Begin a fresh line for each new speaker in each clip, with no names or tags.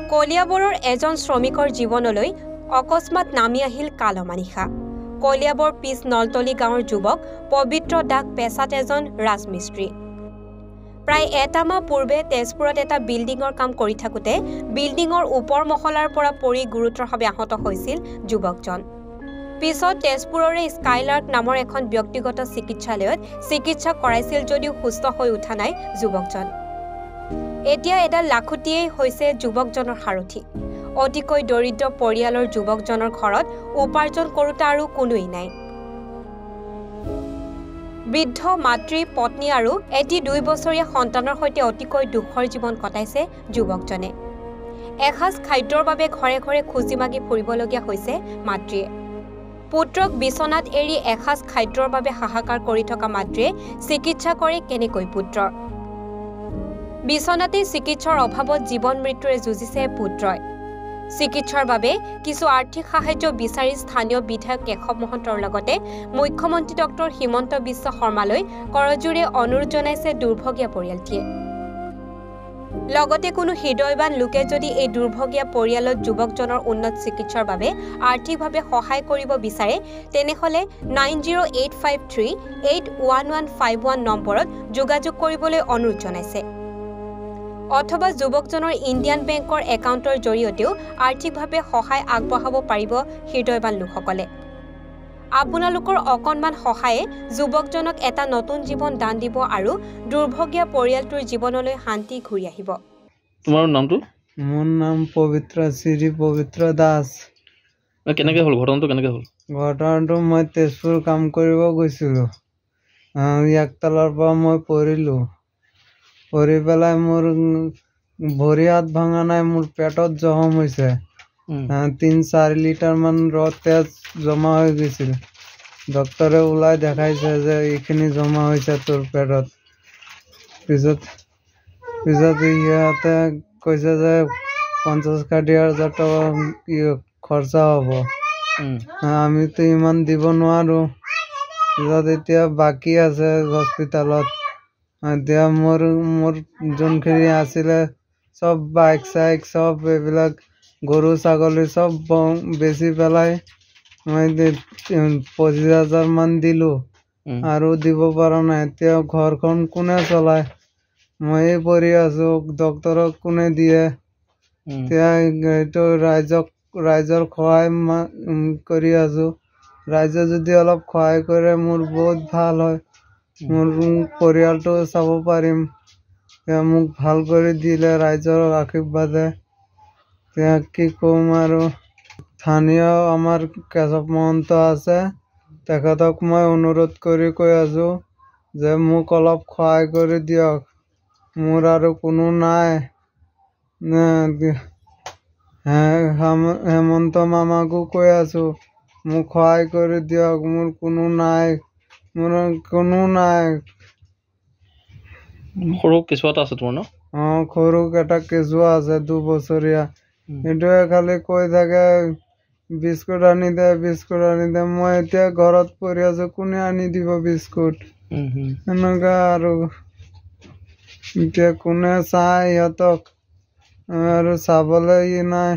কলিয়াবৰৰ এজন শ্ৰমিকৰ জীৱনলৈ অকস্মাত নামি আহিল কালমানিশা। কলিয়াবৰ পিছ নলতলি গাঁৱৰ যুৱক পবিত্ৰ দাস পেছাত এজন ৰাজমিস্ত্ৰী। প্ৰায় এটা মাহ পূৰ্বে তেজপুৰত এটা বিল্ডিঙৰ কাম কৰি থাকোঁতে বিল্ডিঙৰ ওপৰ মহলাৰ পৰা পৰি গুৰুতৰভাৱে আহত হৈছিল যুৱকজন। পিছত তেজপুৰৰে স্কাইলাৰ্ক নামৰ এখন ব্যক্তিগত চিকিৎসালয়ত চিকিৎসা কৰাইছিল যদিও সুস্থ হৈ উঠা নাই যুৱকজন। এতিয়া এডাল লাখুটিয়েই হৈছে যুৱকজনৰ সাৰথি। অতিকৈ দৰিদ্ৰ পৰিয়ালৰ যুৱকজনৰ ঘৰত উপাৰ্জন কৰোঁতা আৰু কোনোৱেই নাই। বৃদ্ধ মাতৃ পত্নী আৰু এটি 2 বছৰীয়া সন্তানৰ সৈতে অতিকৈ দুখৰ জীৱন কটাইছে যুৱকজনে। এসাঁজ খাদ্যৰ বাবে ঘৰে ঘৰে খুজি মাগি ফুৰিবলগীয়া হৈছে মাতৃয়ে। পুত্ৰক বিচনাত এৰি এসাঁজ খাদ্যৰ বাবে হাহাকাৰ কৰি থকা মাতৃয়ে চিকিৎসা কৰে কেনেকৈ পুত্ৰৰ? বিচনাতেই চিকিৎসাৰ অভাৱত জীৱন মৃত্যুৰে যুঁজিছে পুত্ৰই। চিকিৎসাৰ বাবে কিছু আৰ্থিক সাহায্য বিচাৰি স্থানীয় বিধায়ক কেশৱ মহন্তৰ লগতে মুখ্যমন্ত্ৰী ডক্টৰ হিমন্ত বিশ্ব শৰ্মালৈ কৰজোৰে অনুৰোধ জনাইছে দুৰ্ভগীয়া পৰিয়ালটিয়ে। লগতে কোনো হৃদয়বান লোকে যদি এই দুৰ্ভগীয়া পৰিয়ালত যুৱকজনৰ উন্নত চিকিৎসাৰ বাবে আৰ্থিকভাৱে সহায় কৰিব বিচাৰে তেনেহ'লে 9085381151 নম্বৰত যোগাযোগ কৰিবলৈ অনুৰোধ জনাইছে। অথবা যুৱকজনৰ ইণ্ডিয়ান বেংকৰ একাউণ্টৰ জৰিয়তেও আৰ্থিকভাৱে সহায় আগবঢ়াব পাৰিব হৃদয়বান লোকসকলে। আপোনালোকৰ অকণমান সহায়ে যুৱকজনক এটা নতুন জীৱন দান দিব আৰু দুৰ্ভগীয়া পৰিয়ালটোৰ জীৱনলৈ শান্তি ঘূৰি আহিব।
তোমাৰ নামটো?
মোৰ নাম শ্ৰী পবিত্ৰ দাস।
কেনেকৈ হ'ল ঘটনাটো? কেনেকৈ হ'ল
ঘটনাটো? মই তেজপুৰ কাম কৰিব গৈছিলোঁ। একতলাৰ পৰা মই পৰিলোঁ। পৰি পেলাই মোৰ ভৰি হাত ভাঙা নাই, মোৰ পেটত জখম হৈছে। 3-4 লিটাৰমান তেজ জমা হৈ গৈছিল। ডক্টৰে ওলাই দেখাইছে যে এইখিনি জমা হৈছে তোৰ পেটত। পিছত সিহঁতে কৈছে যে 50-60 হাজাৰ টকা খৰচা হ'ব। আমিতো ইমান দিব নোৱাৰোঁ। পিছত এতিয়া বাকী আছে হস্পিটেলত। এতিয়া মোৰ যোনখিনি আছিলে চব বাইক চাইক চব এইবিলাক গৰু ছাগলী চব বেচি পেলাই মই 25,000 মান দিলোঁ আৰু দিব পৰা নাই। এতিয়া ঘৰখন কোনে চলায়? ময়ে পৰি আছোঁ। ডক্তৰক কোনে দিয়ে? এতিয়া এইটো ৰাইজৰ সহায় কৰি আছোঁ। ৰাইজে যদি অলপ সহায় কৰে মোৰ বহুত ভাল হয়। মোৰ পৰিয়ালটো চাব পাৰিম। এতিয়া মোক ভাল কৰি দিলে ৰাইজৰ আশীৰ্বাদে। এতিয়া কি ক'ম আৰু? স্থানীয় আমাৰ কেশৱ মহন্ত আছে, তেখেতক মই অনুৰোধ কৰি কৈ আছোঁ যে মোক অলপ সহায় কৰি দিয়ক। মোৰ আৰু কোনো নাই। হেমন্ত মামাকো কৈ আছোঁ মোক সহায় কৰি দিয়ক। মোৰ কোনো নাই।
সৰু কেঁচুৱা এটা আছে তোমাৰ ন?
সৰু এটা কেঁচুৱা আছে 2 বছৰীয়া। সেইটোৱে খালি কৈ থাকে বিস্কুট আনি দে, বিস্কুট আনি দে। মই এতিয়া ঘৰত পৰি আছোঁ, কোনে আনি দিব বিস্কুট? এনেকুৱা আৰু এতিয়া কোনে চাই সিহঁতক? আৰু চাবলৈ নাই।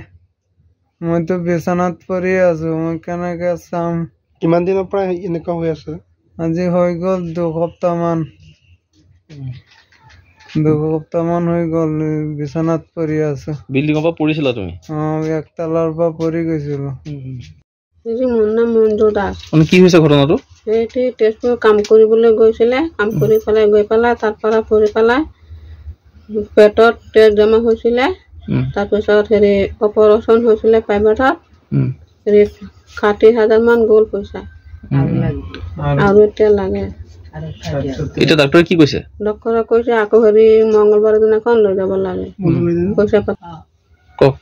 মইতো বিচনাত পৰি আছোঁ, মই কেনেকে চাম?
কিমান দিনৰ পৰা এনেকুৱা হৈ আছে?
আজি হৈ গ'ল 2 সপ্তাহমান। 2 সপ্তাহমান হৈ গ'ল বিচনাত পৰি আছোঁ।
বিল্ডিঙৰ পৰা পৰিছিলা তুমি?
একতলাৰ পৰা পৰি গৈছিলোঁ।
মোৰ নাম মঞ্জু দাস।
কি হৈছে ঘটনাটো?
সেইটো তেজপুৰ কাম কৰিবলৈ গৈছিলে। কাম কৰি পেলাই গৈ পেলাই তাৰ পৰা পৰি পেলাই পেটত তেজ জমা হৈছিলে। তাৰপিছত অপাৰেশ্যন হৈছিলে প্ৰাইভেটত। 60,000 মান গ'ল পইচা আৰু এতিয়া লাগে।
এতিয়া ডাক্তৰে কি কৈছে?
ডক্তৰে কৈছে আকৌ মংগলবাৰ দিনাখন লৈ যাব লাগে। পইচা
কওক।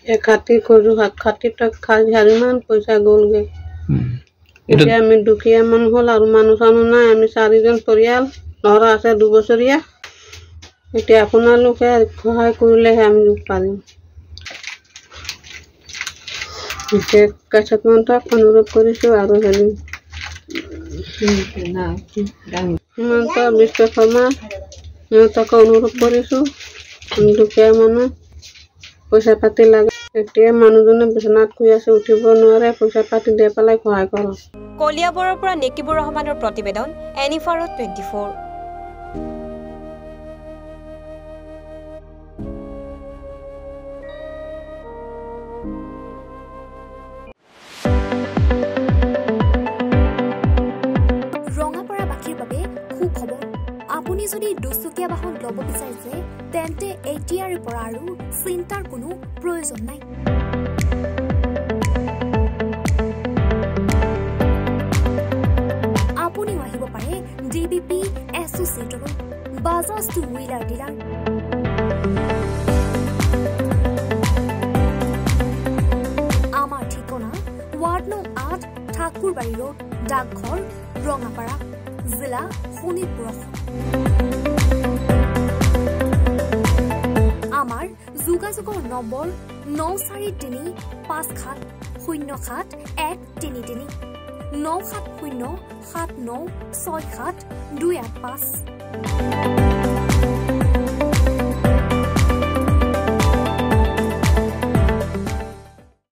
60,000 মান পইচা গ'লগে। এতিয়া আমি দুখীয়া মানুহ হ'ল আৰু মানুহ চানুহ নাই। আমি 4জন পৰিয়াল, ল'ৰা আছে 2 বছৰীয়া। এতিয়া আপোনালোকে সহায় কৰিলেহে আমি পাৰিম। এতিয়া কেশৱ মহন্তক অনুৰোধ কৰিছোঁ আৰু হিমন্ত বিশ্ব শৰ্মা সিহঁতক অনুৰোধ কৰিছোঁ। আমি দুখীয়া মানুহ পইচা পাতি লাগে এতিয়া মানুহজনে বিচনাত শুই আছে উঠিব নোৱাৰে পইচা পাতি দি পেলাই সহায় কৰক
কলিয়াবৰৰ পৰা নেকিবুৰ ৰহমানৰ প্ৰতিবেদন এনিফাৰত 24
আপুনি যদি দুচকীয়া বাহন ল'ব বিচাৰিছে তেন্তে এতিয়াৰ পৰা আৰু চিন্তাৰ কোনো প্ৰয়োজন নাই আপুনিও আহিব পাৰে ডিবিপি এছ'চিয়েটৰ বাজাজ টু হুইলাৰ ডিলাৰ আমাৰ ঠিকনা ৱাৰ্ড নং 8 ঠাকুৰবাৰী ৰোড ডাকঘৰ ৰঙাপাৰা জিলা শোণিতপুৰ আমাৰ যোগাযোগৰ নম্বৰ 9435707133 9707967285285